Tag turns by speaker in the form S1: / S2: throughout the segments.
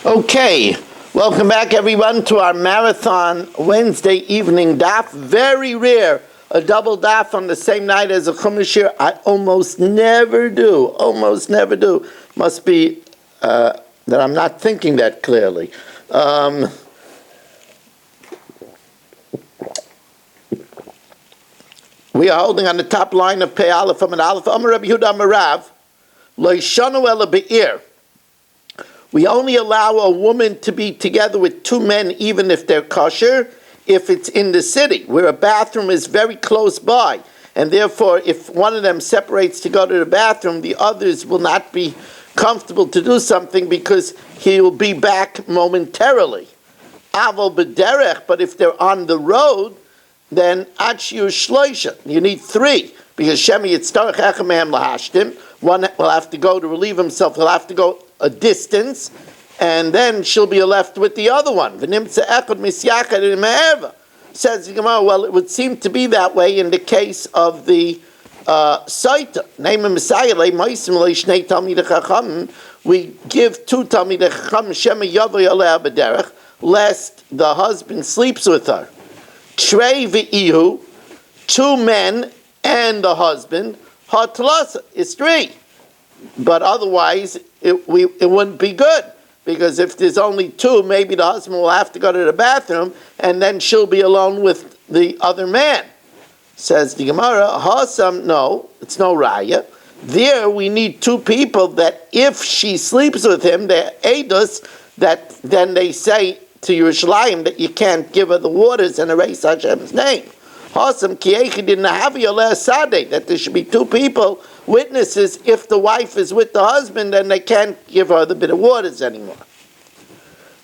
S1: Okay, welcome back everyone to our marathon Wednesday evening daf. Very rare, a double daf on the same night as a Chumash year. I almost never do. Must be that I'm not thinking that clearly. We are holding on the top line of Pei Aleph Amud Aleph. Amar Rabbi Yehuda Amar Rav, Lo yishanu ela be'ir. We only allow a woman to be together with two men, even if they're kosher, if it's in the city, where a bathroom is very close by. And therefore, if one of them separates to go to the bathroom, the others will not be comfortable to do something because he will be back momentarily. Aval b'derech, but if they're on the road, then achiu shloisha, you need three, because shemi yitztarech echem mehem lahashtim. One will have to go to relieve himself. He'll have to go a distance, and then she'll be left with the other one. Says the Gemara, well, it would seem to be that way in the case of the Saita. We give two Talmidei Chacham Shema Yavoi Aleh B'derech, lest the husband sleeps with her. Trei v'ihu, two men and the husband. Hatlasa is three. But otherwise, it wouldn't be good. Because if there's only two, maybe the husband will have to go to the bathroom, and then she'll be alone with the other man. Says the Gemara, Hasam, no, it's no raya. There we need two people that if she sleeps with him, they're edus, that then they say to Yerushalayim that you can't give her the waters and erase Hashem's name. Hasam kiyechi didn't have sadeh, that there should be two people, witnesses, if the wife is with the husband, then they can't give her the bit of waters anymore.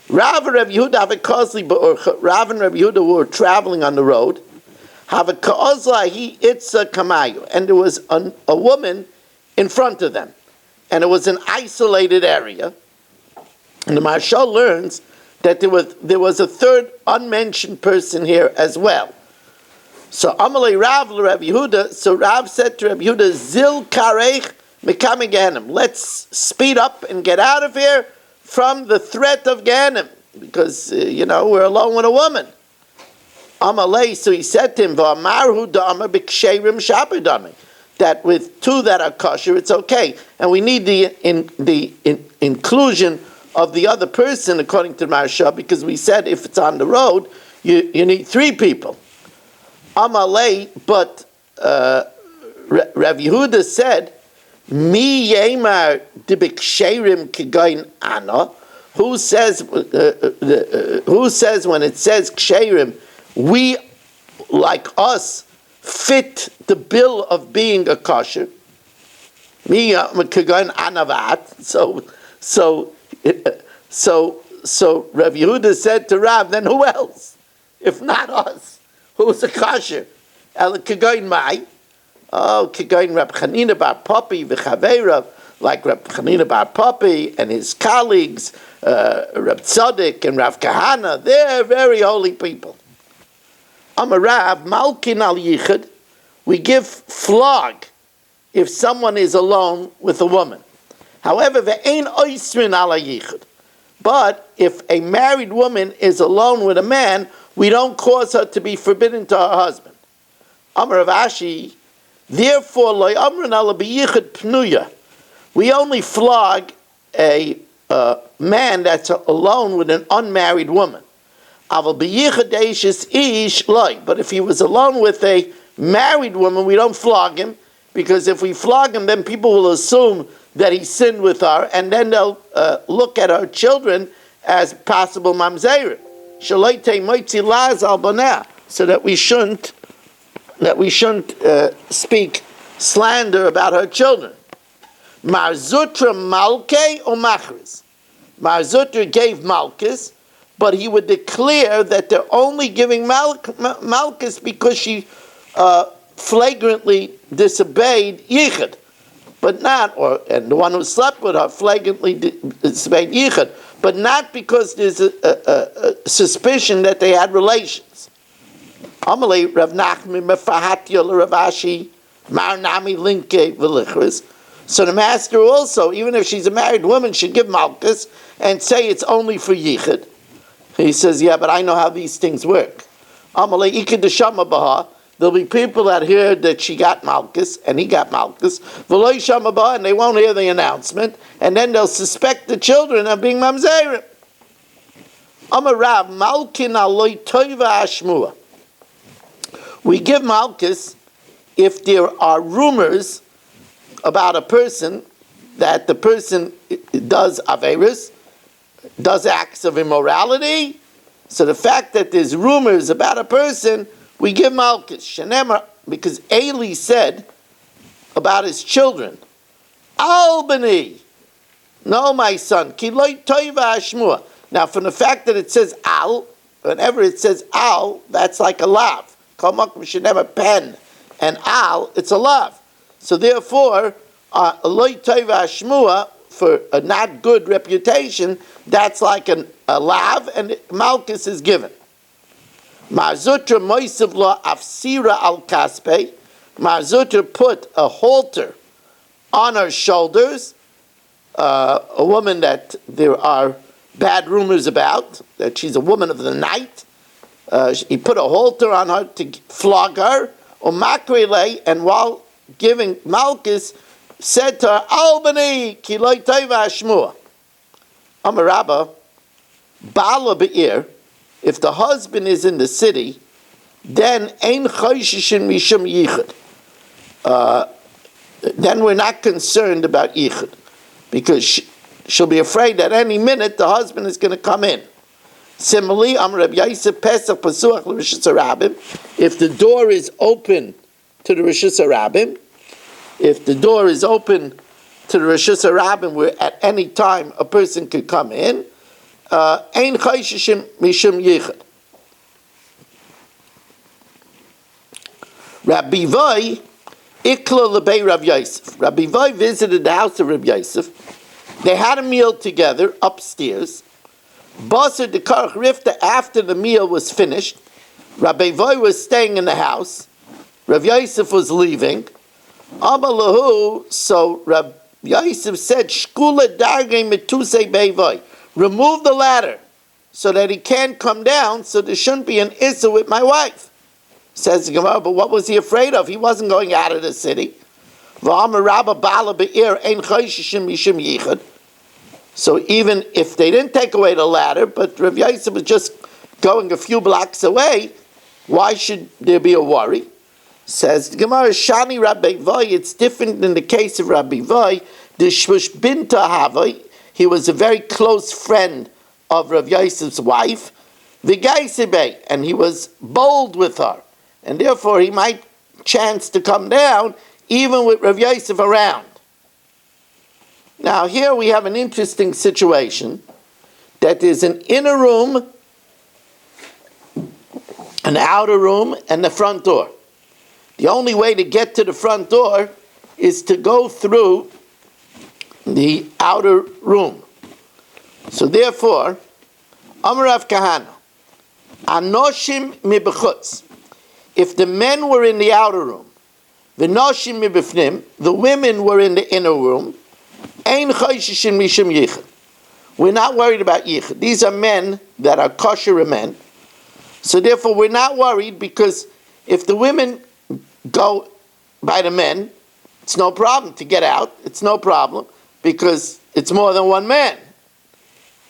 S1: Rav and Rabbi Yehuda have a kozli ba'urcha. Rav and Rabbi Yehuda were traveling on the road. Have a kozla he itza kamayu, and there was a woman in front of them, and it was an isolated area. And the Marshal learns that there was a third unmentioned person here as well. So Amalei Rav Rabbi Yehuda. So Rav said to Rabbi Yehuda, Zil karech mekame Gehenim. Let's speed up and get out of here from the threat of Gehenim, because we're alone with a woman. Amalei. So he said to him, V'amarhu da'amar b'ksherim shapidami, that with two that are kosher, it's okay, and we need the inclusion of the other person according to the Maharsha, because we said if it's on the road, you need three people. Amalei, but Rav Yehuda said, Mi yemar dibiksherim kigayin ana. Who says when it says ksherim, we like us fit the bill of being a kosher? Mi kigayin anavat. So Rav Yehuda said to Rav, then who else if not us? Who's a kosher? El Kigoyin Mai. Oh, Kigoyin Rab Chanina Bar Papi, V'Chaveirav, like Rab Chanina Bar Papi and his colleagues, Rab Tzaddik and Rav Kahana. They're very holy people. Amarav Malkin Al Yichud. We give flog if someone is alone with a woman. However, Ve'ein Oisrin Ala Yichud. But if a married woman is alone with a man, we don't cause her to be forbidden to her husband. Amar Rav Ashi, therefore, lo amrin ala b'yichud pnuya. We only flog a man that's alone with an unmarried woman. Aval b'yichud deishis ish loy. But if he was alone with a married woman, we don't flog him, because if we flog him, then people will assume that he sinned with her, and then they'll look at her children as possible mamzerim. So that we shouldn't speak slander about her children. Marzutra malke or machris. Marzutra gave malchus, but he would declare that they're only giving malchus because she flagrantly disobeyed yichud, but not, and the one who slept with her flagrantly disobeyed yichud, but not because there's a suspicion that they had relations. Amalei Rav Nachman mefahatio Rav Ashi mar nami linke v'lichris. So the master also, even if she's a married woman, should give malchus, and say it's only for yichud. He says, yeah, but I know how these things work. Amalei ikad baha. There'll be people that hear that she got malchus and he got malchus, v'lo yishama baha, and they won't hear the announcement, and then they'll suspect the children of being mamzerim. Amar Rav malkin aloi toiva ashmua. We give malchus if there are rumors about a person that the person does averis, does acts of immorality. So the fact that there's rumors about a person, we give malchus. Shenemar, because Eli said about his children, Albany, no, my son, ki lo toiva ashmua. Now, from the fact that it says al, whenever it says al, that's like a lav. Kamak shenemar pen, and al, it's a lav. So therefore, lo toiva ashmua, for a not good reputation, that's like a lav, and malchus is given. Marzutra moisiv lo afsira al kaspe. Marzutra put a halter on her shoulders. A woman that there are bad rumors about, that she's a woman of the night. He put a halter on her to flog her. Umakrele, and while giving malchus, said to her, Albany, ki lo tova shmua. Amarabba, Bala be'ir, if the husband is in the city, then ein chayshishin mishum yichud. Then we're not concerned about yichud, because she'll be afraid that any minute the husband is going to come in. Similarly, Amar Reb Yosef Pesach Pasuach l'Rishus Harabim, if the door is open to the Rishus Harabim, if the door is open to the Rishus Harabim, where at any time a person could come in, ein chayshishim mishum yichud. Rabbi Voi ikla lebei Rav Yosef. Rabbi Voi visited the house of Rabbi Yosef. They had a meal together upstairs. Basar de karach rifta, after the meal was finished, Rabbi Voi was staying in the house. Rav Yosef was leaving. Amalahu, so Rav Yosef said, Shkula dargei metusei beivoi. Remove the ladder so that he can't come down, so there shouldn't be an issue with my wife. Says the Gemara, but what was he afraid of? He wasn't going out of the city. So even if they didn't take away the ladder, but Rav Yosef was just going a few blocks away, why should there be a worry? Says the Gemara, Shani Rabbi Voi, it's different in the case of Rabbi Voi. The Shvush Binta Havoi, he was a very close friend of Rav Yosef's wife, V'gaisibei, and he was bold with her, and therefore he might chance to come down even with Rav Yosef around. Now here we have an interesting situation, that there's an inner room, an outer room, and the front door. The only way to get to the front door is to go through the outer room. So therefore, Amarav Kahana, Anoshim mibechutz. If the men were in the outer room, the noshim mibifnim, the women were in the inner room, ein chayshishin mishum yichud. We're not worried about yichud. These are men that are kosher men. So therefore, we're not worried, because if the women go by the men, it's no problem to get out. It's no problem, because it's more than one man.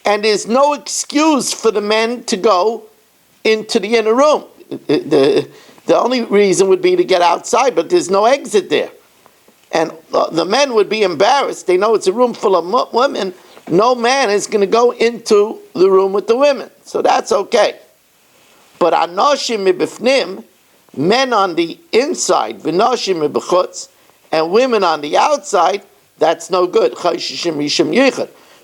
S1: And there's no excuse for the men to go into the inner room. The only reason would be to get outside, but there's no exit there. And the men would be embarrassed. They know it's a room full of women. No man is going to go into the room with the women. So that's okay. But anoshim mibifnim, men on the inside, v'noshim mibechutz, and women on the outside, that's no good.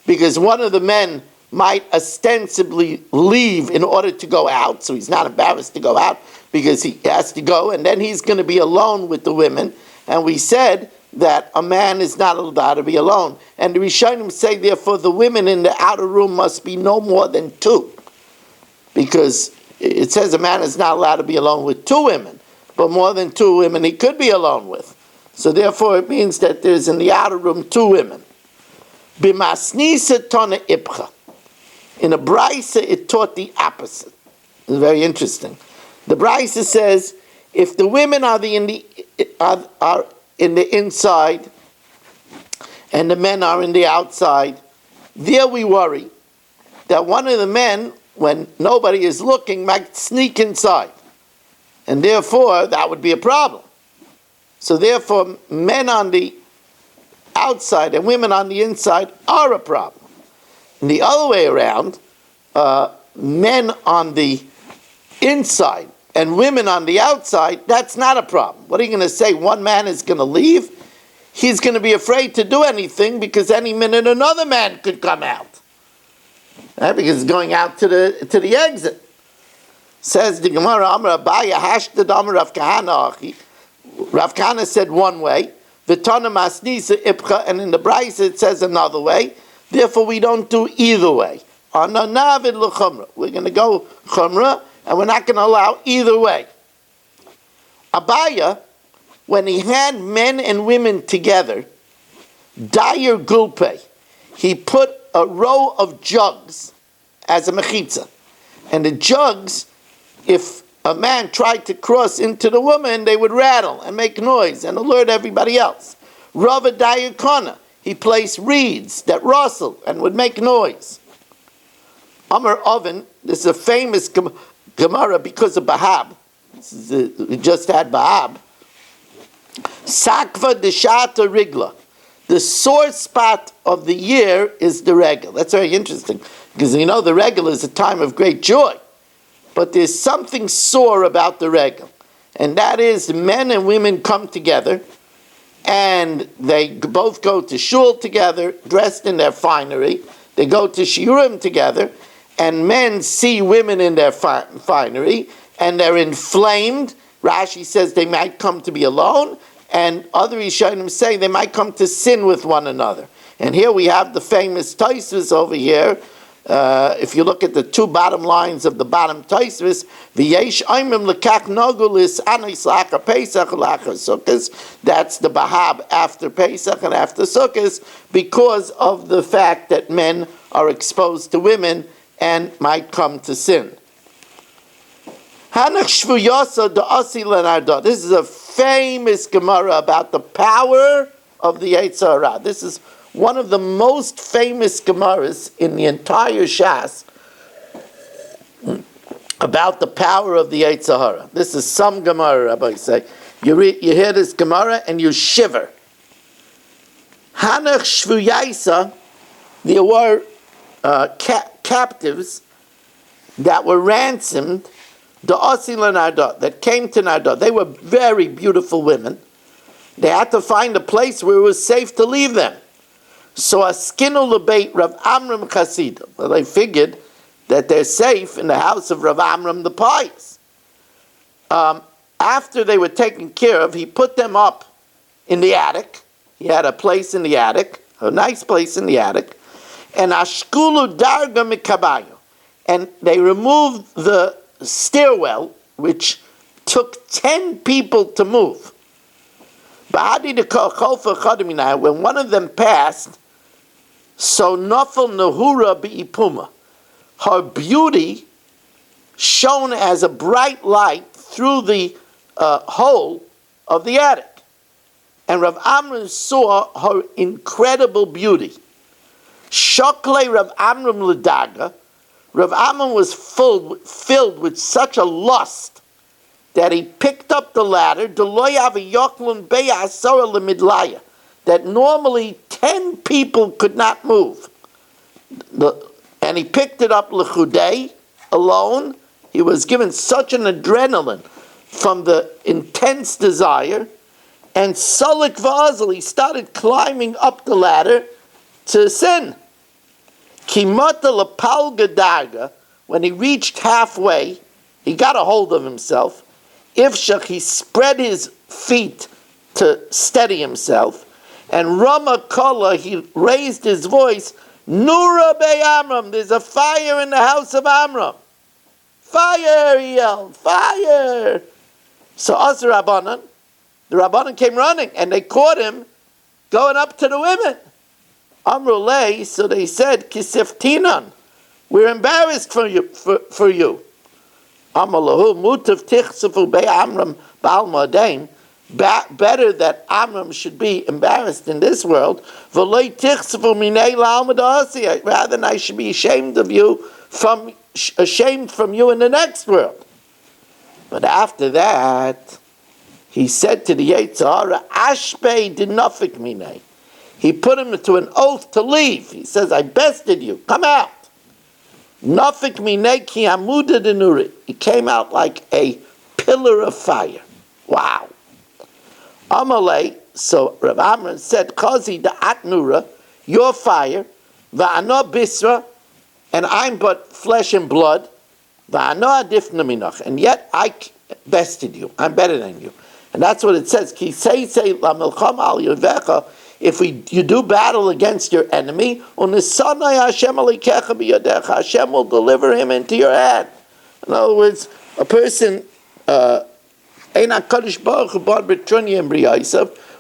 S1: Because one of the men might ostensibly leave in order to go out, so he's not embarrassed to go out because he has to go, and then he's going to be alone with the women. And we said that a man is not allowed to be alone. And the Rishonim say, therefore, the women in the outer room must be no more than two, because it says a man is not allowed to be alone with two women, but more than two women he could be alone with. So therefore it means that there's in the outer room two women. B'masnisa tona ipcha. In a Brisa, it taught the opposite. It's very interesting. The Brisa says, if the women are in the inside and the men are in the outside, there we worry that one of the men, when nobody is looking, might sneak inside. And therefore, that would be a problem. So therefore, men on the outside and women on the inside are a problem. And the other way around, men on the inside and women on the outside, that's not a problem. What are you going to say? One man is going to leave? He's going to be afraid to do anything because any minute another man could come out. Right? Because he's going out to the exit. Says the Gemara, Amar Abaya hashtad Amar Rav Kahana Achi. Rav Kahana said one way, V'tana Masnisa Ipcha, and in the Brisa it says another way. Therefore, we don't do either way. We're going to go chumrah, and we're not going to allow either way. Abaya, when he had men and women together, dayer gulpe, he put a row of jugs as a mechitza. And the jugs, if a man tried to cross into the woman, they would rattle and make noise and alert everybody else. Rava dayer kana, he placed reeds that rustle and would make noise. Amar Oven, this is a famous Gemara because of Bahab. We just had Bahab. Sakva deshata rigla. The sore spot of the year is the regel. That's very interesting because the regel is a time of great joy. But there's something sore about the regel. And that is men and women come together and they both go to shul together, dressed in their finery. They go to shiurim together, and men see women in their finery, and they're inflamed. Rashi says they might come to be alone, and other Rishonim say they might come to sin with one another. And here we have the famous Tosfos over here. If you look at the two bottom lines of the bottom Tosfos, v'yesh oimim lekach nogulis anis lachar Pesach lachar Sukkos. That's the Bahab after Pesach and after Sukkos, because of the fact that men are exposed to women and might come to sin. This is a famous Gemara about the power of the Yetzer Hara. This is one of the most famous Gemaras in the entire Shas about the power of the Yetzer Hara. This is some Gemara, Rabbi say. You hear this Gemara and you shiver. Hanach Shvuyaisa, there were captives that were ransomed, the Osila Narda, that came to Narda. They were very beautiful women. They had to find a place where it was safe to leave them. So Askinu Lebeit Rav Amram Chasidim. Well, they figured that they're safe in the house of Rav Amram the Pious. After they were taken care of, he put them up in the attic. He had a place in the attic, a nice place in the attic. And Ashkulu Darga Mikabayo. And they removed the stairwell, which took 10 people to move. When one of them passed, so Nafal Nahura Bi'ipuma, her beauty shone as a bright light through the hole of the attic. And Rav Amram saw her incredible beauty. Shokle Rav Amram L'daga, Rav Amram was filled with such a lust that he picked up the ladder, that normally 10 people could not move. And he picked it up l'chudei, alone. He was given such an adrenaline from the intense desire. And Salik Vazal, he started climbing up the ladder to sin. Kimata Lapalga Darga, when he reached halfway, he got a hold of himself. Ifshach, he spread his feet to steady himself. And Rama Kala, he raised his voice, Nura Be Amram, there's a fire in the house of Amram. Fire, he yelled, fire. So us the Rabbanan came running, and they caught him going up to the women. Amrulay, so they said, Kiseftinan, We're embarrassed for you. For you. Amalahu mutav tichsafu be Amram bal madain. Better that Amram should be embarrassed in this world. Rather than I should be ashamed of you, ashamed from you in the next world. But after that, he said to the Yetzer Hara, Ashbei dinafik minei. He put him to an oath to leave. He says, I bested you. Come out. Nafik minei ki amuda denuri. He came out like a pillar of fire. Wow. Amalei, so Rav Amram said, Kazi da atnura, your fire, va'ano bisra, and I'm but flesh and blood, va'ano adifna minach, and yet I bested you. I'm better than you. And that's what it says. Ki say la milchama al yovecha. If you do battle against your enemy, Hashem will deliver him into your hand. In other words, a person,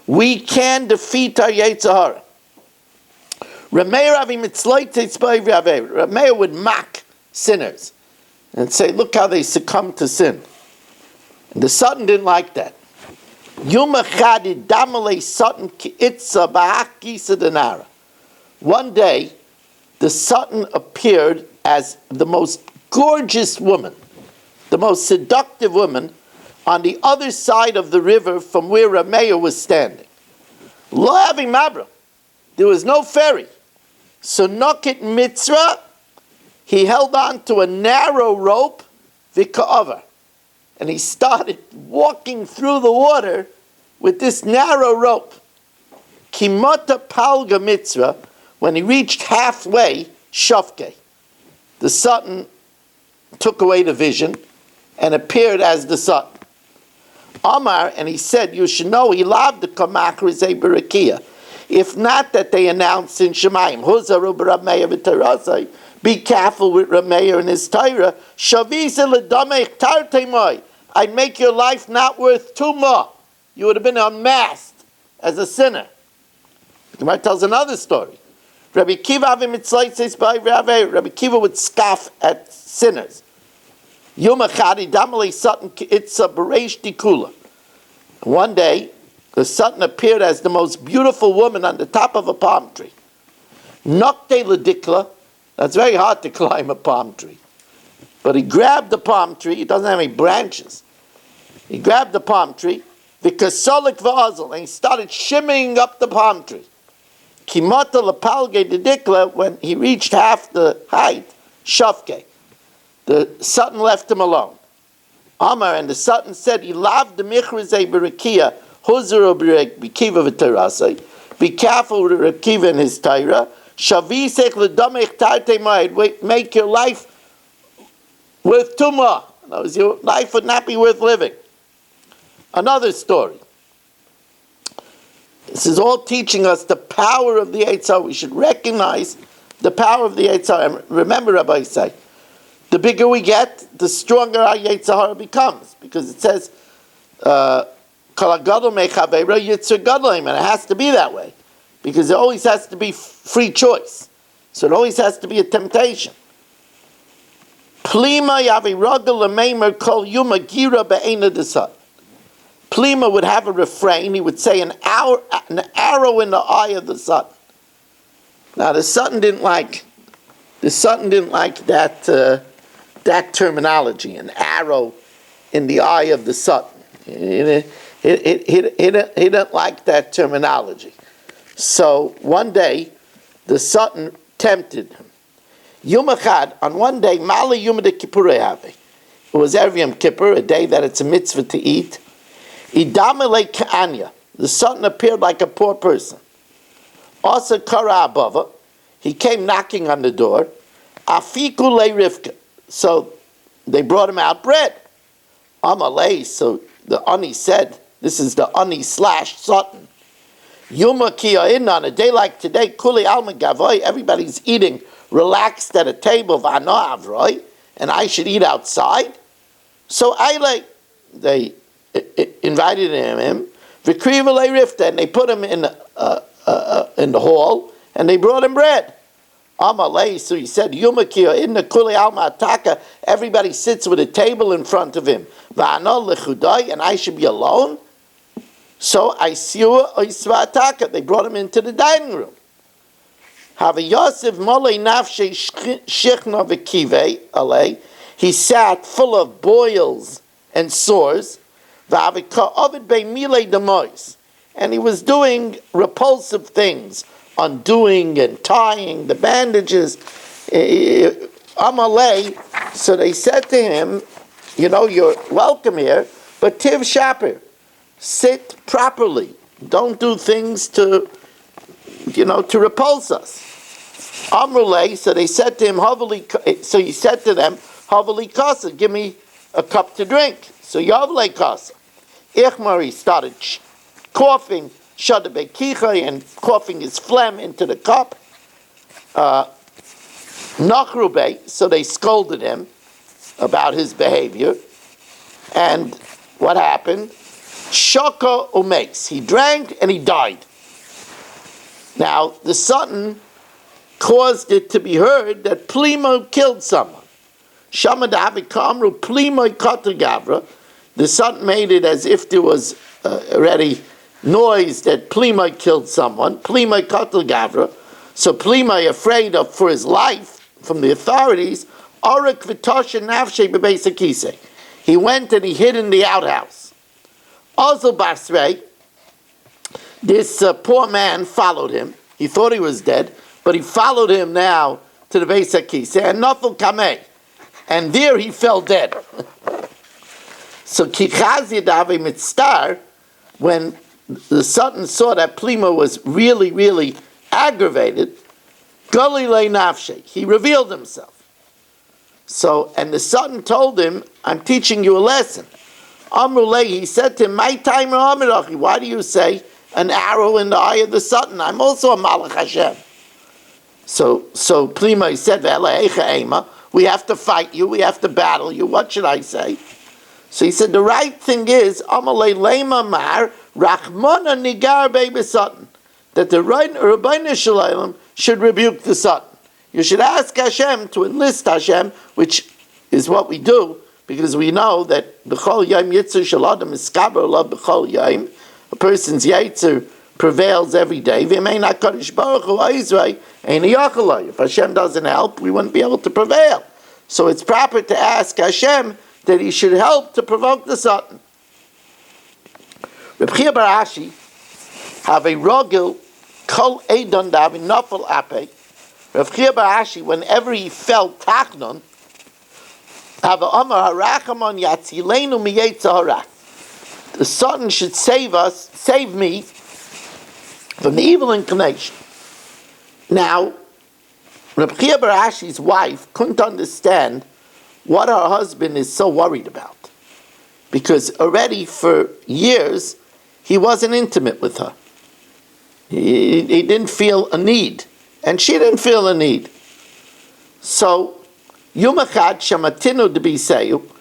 S1: we can defeat our Yetzer Hara. Rameir would mock sinners and say, look how they succumb to sin. And the Satan didn't like that. One day, the Satan appeared as the most gorgeous woman, the most seductive woman, on the other side of the river from where Rameir was standing. Lo having mabra. There was no ferry. So Nokit Mitzra, he held on to a narrow rope, Vika'ava. And he started walking through the water with this narrow rope. Kimota Palga Mitzra, when he reached halfway, Shafke. The Satan took away the vision and appeared as the Satan. Amar, and he said, you should know, he loved the Kamakrizei Barakia. If not that they announced in Shemaim, Huzaru B'Rameir V'Tarasai, be careful with Rameir and his Torah, Shavisa L'Damech Tartemoi, I'd make your life not worth two more. You would have been unmasked as a sinner. The Gemara tells another story. Rabbi Kiva would scoff at sinners. One day, the Satan appeared as the most beautiful woman on the top of a palm tree. Nokte ledikla, that's very hard to climb a palm tree. But he grabbed the palm tree, it doesn't have any branches. He grabbed the palm tree, v'kasolik v'azal, and he started shimmying up the palm tree. Kimata lepalge dedikla, when he reached half the height, shafke. The Satan left him alone. Amar, and the Satan said, he loved the Michrezei Barakia, Huzaro B'Kiva V'Tarasai. Be careful with B'Kiva and his Torah. Shavisech L'Domech Tarte Ma'id. Make your life worth two more. In other words, your life would not be worth living. Another story. This is all teaching us the power of the Yetzer Hara. We should recognize the power of the Yetzer Hara. And remember, Rabbi say, the bigger we get, the stronger our Yetzer Hara becomes. Because it says, and it has to be that way. Because it always has to be free choice. So it always has to be a temptation. Plima would have a refrain. He would say, an arrow in the eye of the Satan. Now the Satan didn't like that terminology, an arrow in the eye of the Satan. He didn't like that terminology. So one day, the Satan tempted him. Yom Echad, on one day, Mala Yom de Kippurei Have. It was Erev Yom Kippur, a day that it's a mitzvah to eat. Idamele Ka'anya. The Satan appeared like a poor person. Asa Kara Abava. He came knocking on the door. Afiku Le Rivka. So they brought him out bread. Amalei, so the Ani said, this is the Ani / Satan. Yuma Kiyain, on a day like today, Kuli Alma Gavoy, everybody's eating relaxed at a table of Ana Avroi, and I should eat outside. So they invited him, Vikriva Le Rifta, and they put him in the hall, and they brought him bread. Amalei, so he said, Yumakir, in the Kuli Alma Ataka, everybody sits with a table in front of him. Va'anol lechudai, and I should be alone? So I siwa oisva Ataka. They brought him into the dining room. Have Yosef Molei Nafshe Shichna V'Kive Alei. He sat full of boils and sores. V'Avika Ovid Bei Milei Demois. And he was doing repulsive things, undoing and tying the bandages. Amalei, so they said to him, you're welcome here, but Tiv Shapir, sit properly. Don't do things to repulse us. Amrulei, so they said to him, so he said to them, Havali Kasa, give me a cup to drink. So Yavlei Kasa. Ichmar, he started coughing, Shadabe Kicha, and coughing his phlegm into the cup. Nachrube, so they scolded him about his behavior. And what happened? Shaka Umeis. He drank and he died. Now, the Sutton caused it to be heard that Plimo killed someone. Shamadavi Kamru Plimo Katagavra. The Sutton made it as if there was already noise that Plimo killed someone. Plimo Katagavra. So Plimo, afraid for his life from the authorities, Arik Vitosha Nafshe Bebesakise. He went and he hid in the outhouse. Ozel Basrei, this poor man followed him. He thought he was dead, but he followed him now to the Beis HaKisei, and Nafel Kameh, and there he fell dead. So Kichazi Dave Mitztar, when the Sutton saw that Plimo was really, really aggravated, Galilei Nafshe, he revealed himself. So, and the Sutton told him, I'm teaching you a lesson. Amrulei, he said to him, my time Amirachi, why do you say an arrow in the eye of the Sutton? I'm also a Malach Hashem. So Plimo said, we have to fight you, we have to battle you, what should I say? So he said, the right thing is, Amalei Lema Mar, Rachmana Nigar Baby Sutton, that the Rabbeinu Shalom should rebuke the Sutton. You should ask Hashem to enlist Hashem, which is what we do, because we know that B'chol Yom Yitzur Shaladam is Skaber Olav B'chol Yom. A person's Yitzur prevails every day. If Hashem doesn't help, we wouldn't be able to prevail. So it's proper to ask Hashem that He should help to provoke the Satan. Reb Chia bar Ashi have a rogel kol eidon davi nafel ape. Reb Chia bar Ashi, whenever he felt tachnon, have a amar harachamon yatzilenu miyetza hara. The Satan should save me from the evil inclination. Now, Reb Chia bar Ashi's wife couldn't understand what her husband is so worried about, because already for years he wasn't intimate with her. He didn't feel a need, and she didn't feel a need. So, Yom Echad Shamatinu to be saved.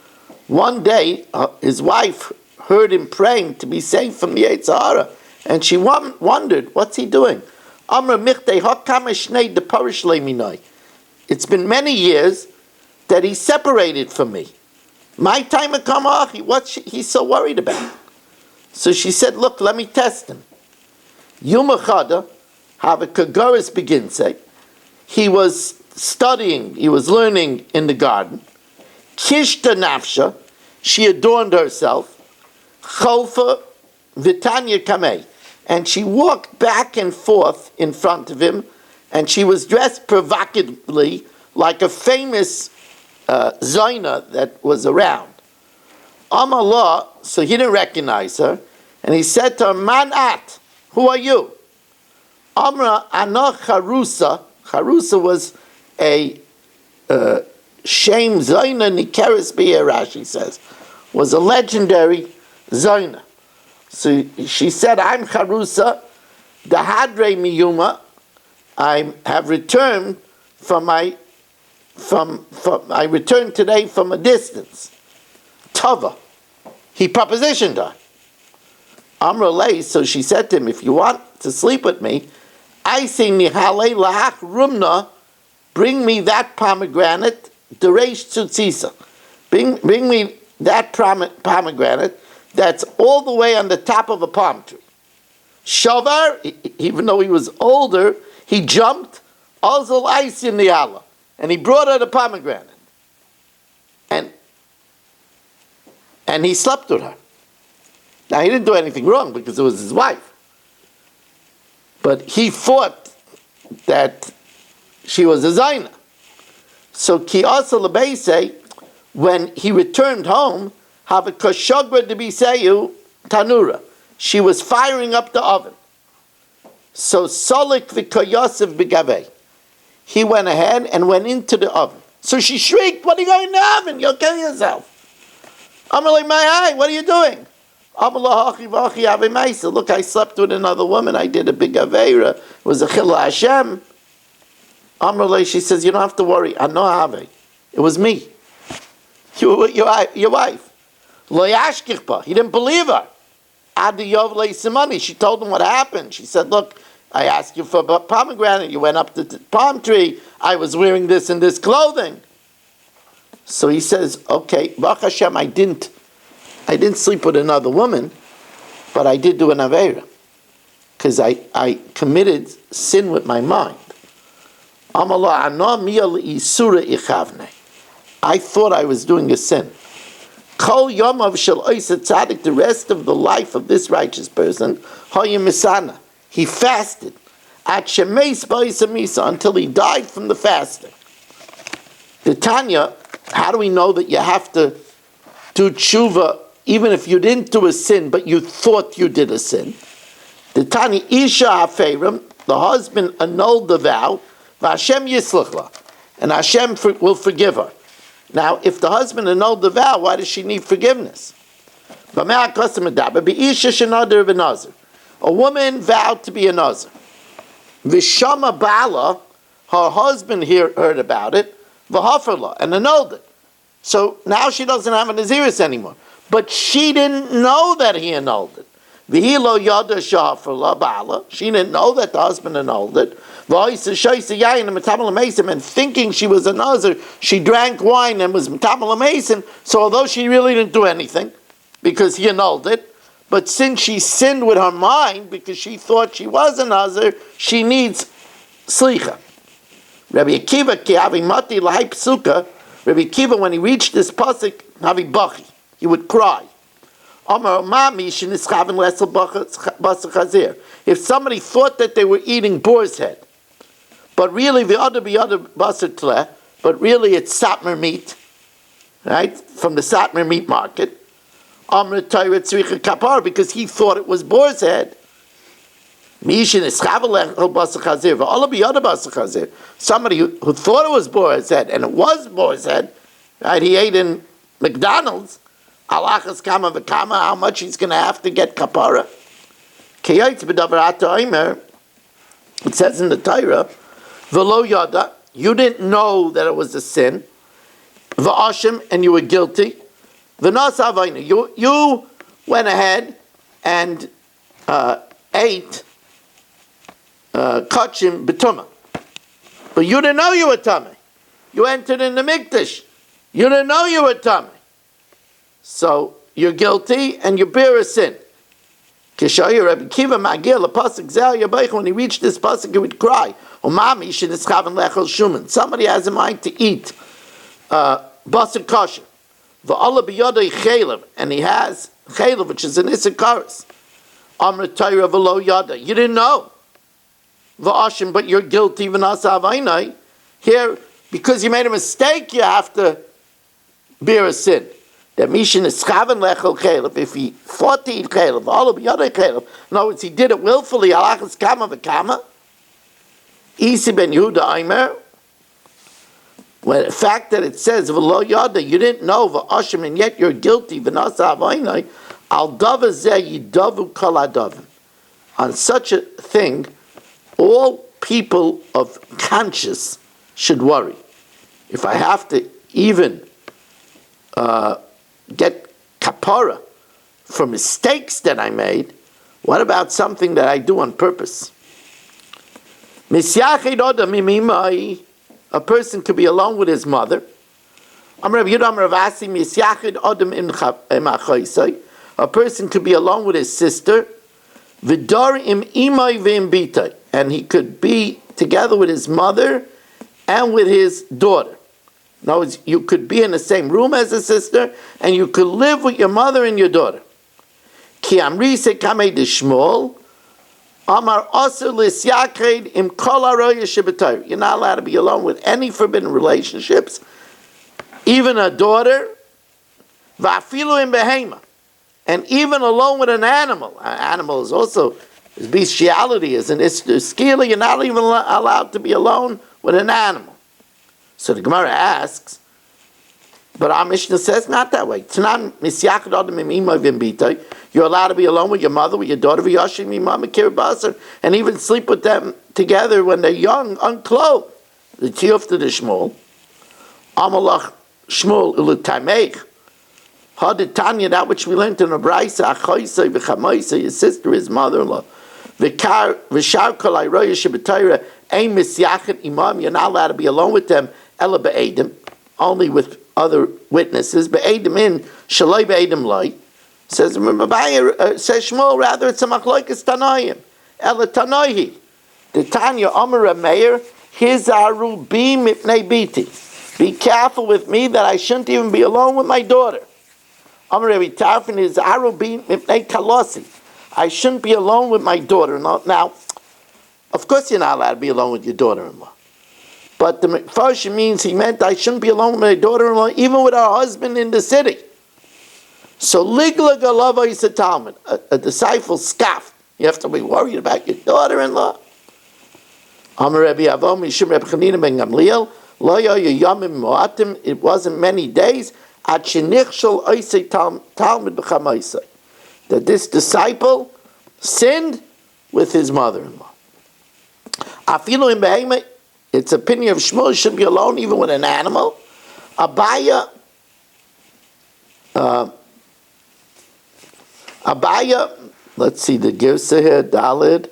S1: One day, his wife heard him praying to be saved from the Yetzer Hara, and she wondered, what's he doing? Amra Michtei Hakama Shnei de Parish Leminoi. It's been many years that he's separated from me. My time had come off. What's he's so worried about? So she said, look, let me test him. Yom Echad, have a Kagoris begins say, he was studying, he was learning in the garden. Kishta Nafsha, she adorned herself. Cholfa Vitanya Kamei. And she walked back and forth in front of him, and she was dressed provocatively like a famous Zaina that was around. Amallah, so he didn't recognize her, and he said to her, Manat, who are you? Amra Anach Harusa. Harusa was a Shem Zaina Nikeres Be'er, Rashi says, was a legendary Zaina. So she said, I'm Charusa, the Hadre Miyuma. I have returned I returned today from a distance. Tava. He propositioned her. Amra Lei, so she said to him, if you want to sleep with me, I say Nihale Lahach Rumna bring me that pomegranate, dereish tzutzisa. Bring me that pomegranate that's all the way on the top of a palm tree. Shavar, even though he was older, he jumped, Azal ice in the Allah, and he brought her the pomegranate. And he slept with her. Now, he didn't do anything wrong because it was his wife. But he thought that she was a Zaina. So, Ki Asa Lebeise, when he returned home, have a Koshogra de Biseyu Tanura. She was firing up the oven. So, Solik V'Koyosef B'Gavei. He went ahead and went into the oven. So she shrieked, "What are you going in the oven? You'll kill yourself." Amalei, my eye, what are you doing? Look, I slept with another woman. I did a big aveira. It was a chila Hashem. Amalei, she says, "You don't have to worry. I know Ave. It was me. Your wife." Lo yashkichpa. He didn't believe her. Adi yovlei simani. She told him what happened. She said, "Look, I asked you for a pomegranate. You went up to the palm tree. I was wearing this and this clothing." So he says, "Okay, Baruch Hashem, I didn't sleep with another woman, but I did do an aveira because I committed sin with my mind. I thought I was doing a sin. Kol yomav shel oiseh tzaddik, the rest of the life of this righteous person, hoyim misana, he fasted at shemeis ba'isa misa until he died from the fasting." The Tanya, how do we know that you have to do tshuva even if you didn't do a sin but you thought you did a sin? The Tanya, Isha hafeirim, the husband annulled the vow, v'Hashem yislachla, and Hashem will forgive her. Now, if the husband annulled the vow, why does she need forgiveness? A woman vowed to be a nazir. Vishama bala, her husband heard about it, v'hafarla, and annulled it. So now she doesn't have a naziris anymore. But she didn't know that he annulled it. V'hilo yada shafarla bala. She didn't know that the husband annulled it. And thinking she was a nazir, she drank wine and was metabel mason. So although she really didn't do anything, because he annulled it, but since she sinned with her mind because she thought she was a nazir, she needs slicha. Rabbi Akiva ki'avi mati l'hai psuka. Rabbi Akiva, when he reached this pasuk, havi bachi, he would cry. If somebody thought that they were eating boar's head, but really the other basar tle, but really it's satmar meat, right, from the satmar meat market, because he thought it was boar's head. Somebody who thought it was boar's head, and it was boar's head, right, he ate in McDonald's, alachas kama v'kama, how much he's going to have to get kapara. It says in the Torah, v'lo yada, you didn't know that it was a sin, v'ashim, and you were guilty, v'nas havayna, you went ahead and ate kachim b'tumah, but you didn't know you were tummy. You entered in the mikdash. You didn't know you were tummy. So you're guilty and you bear a sin. When he reached this pasuk, he would cry, somebody has a mind to eat basar kosher, and he has chaylev, which is an isakaris. You didn't know. But you're guilty. Here, because you made a mistake, you have to bear a sin. That mishin is chaven lechel chaylev. If he fought to eat chaylev, all of the other chaylev. In other words, he did it willfully. Alachas kama v'kama. Isi ben Yehuda Aimer. When the fact that it says v'lo yada, you didn't know v'ashim, and yet you're guilty. V'nasa avaynai al davar zeh yidavu kol adavim. On such a thing, all people of conscience should worry. If I have to even get kapara for mistakes that I made, what about something that I do on purpose? a person could be alone with his mother. A person could be alone with his sister. And he could be together with his mother and with his daughter. In other words, you could be in the same room as a sister, and you could live with your mother and your daughter. Ki amri se kamei de Shmuel, amar asur lisyakred im kol haroya shebetayr. You're not allowed to be alone with any forbidden relationships, even a daughter, va'afilu im behema, and even alone with an animal. An animal is also, his bestiality is, and it's skila, you're not even allowed to be alone with an animal. So the Gemara asks, but our Mishnah says not that way. You're allowed to be alone with your mother, with your daughter, and even sleep with them together when they're young, unclothed. The Tiyuf to the Shmuel. Amalach Shmuel ilutameich. Haditanya, that which we learned in the Braisa, Achoisai v'chamaisai, his sister, his mother-in-law. V'shar kolai roya shebetayra, ein misyachet imam, you're not allowed to be alone with them, ela be'edim, only with other witnesses, be'edim in, shaloi be'edim loi. Says Shmuel, rather it's a machloikas tanoim, ela tanoihi. The Tanya Omer Meir, hizaru bi mipnei biti. Be careful with me that I shouldn't even be alone with my daughter. Omer Rabbi Tarfon is aru bi mipnei kalosi. I shouldn't be alone with my daughter-in-law. Now, of course you're not allowed to be alone with your daughter-in-law. But the Mepharshim means he meant I shouldn't be alone with my daughter-in-law, even with her husband in the city. So, ligla galava is a Talmud. A disciple scoffed. You have to be worried about your daughter-in-law. Amar Rabbi Avom Mishum Reb Chanina ben Gamliel, lo yoyu yomim moatim, it wasn't many days, ad shenichshol oisei Talmud b'chamaisei, that this disciple sinned with his mother-in-law. Afilu in behema, it's opinion of Shmuel, should be alone even with an animal. Abaya, let's see the Girsa here, Dalid.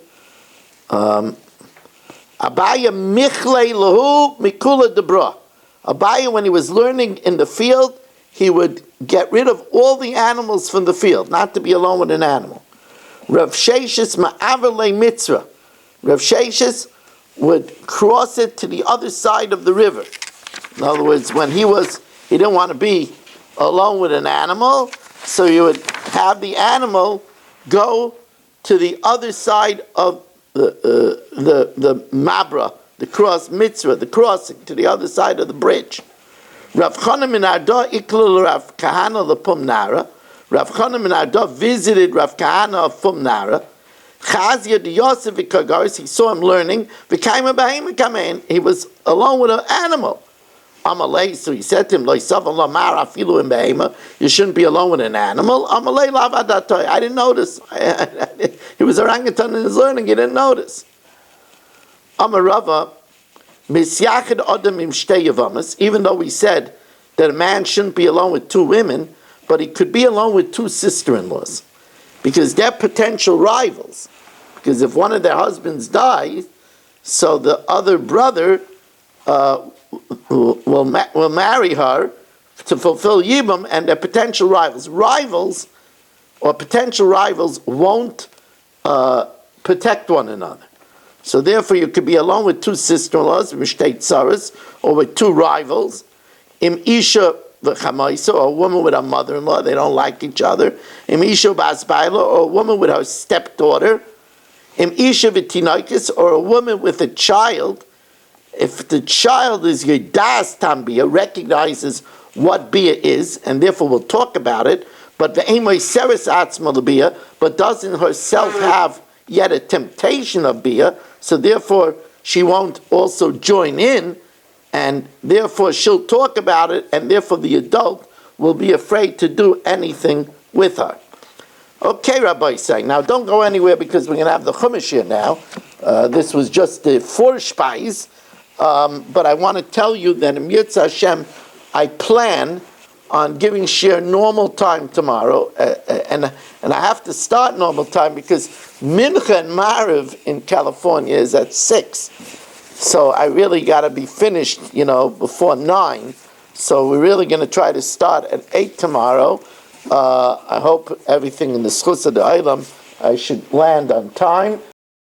S1: Abaya michlei lahu mikula debra. Abaya, when he was learning in the field, he would get rid of all the animals from the field, not to be alone with an animal. Rav Sheshis ma'aver mitzvah. Rav Sheshis would cross it to the other side of the river. In other words, when he didn't want to be alone with an animal, so you would have the animal go to the other side of the mabra, the cross mitzvah, the crossing to the other side of the bridge. Rav Chanan min Arda iklul Rav Kahana lepum Nara. Rav Chanan min Arda visited Rav Kahana of Pumnara. Chazia de Yosef v'Kagaris, he saw him learning. V'kaima b'heima kamein, he was alone with an animal. Amalei, so he said to him, Lo yisav lo mara afilu in b'heima, you shouldn't be alone with an animal. Amalei lav adatoi, I didn't notice. He was orangutan in his learning, he didn't notice. Amarava, misyachid odem im shtei yavamas, even though we said that a man shouldn't be alone with two women, but he could be alone with two sister-in-laws, because they're potential rivals. Because if one of their husbands dies, so the other brother will marry her to fulfill Yibam, and they're potential rivals. Rivals or potential rivals won't protect one another. So therefore you could be alone with two sister-in-laws, mishtei tzaras, or with two rivals, im isha v'chamaisa, or a woman with her mother-in-law, they don't like each other, im isha b'asbaila, or a woman with her stepdaughter, im isha v'tinoikis, or a woman with a child. If the child is Yedas Tambia, recognizes what Bia is, and therefore will talk about it, but the Emoy Seris Atzma Bia, but doesn't herself have yet a temptation of Bia, so therefore she won't also join in, and therefore she'll talk about it, and therefore the adult will be afraid to do anything with her. Okay, Rabbi saying, now don't go anywhere because we're going to have the Chumash here now. This was just the Vorspice. But I want to tell you that in Yirtzeh Hashem, I plan on giving share normal time tomorrow, and I have to start normal time because Mincha and Mariv in California is at 6. So I really got to be finished, before 9. So we're really going to try to start at 8 tomorrow. I hope everything in the Schus of the Eilam I should land on time.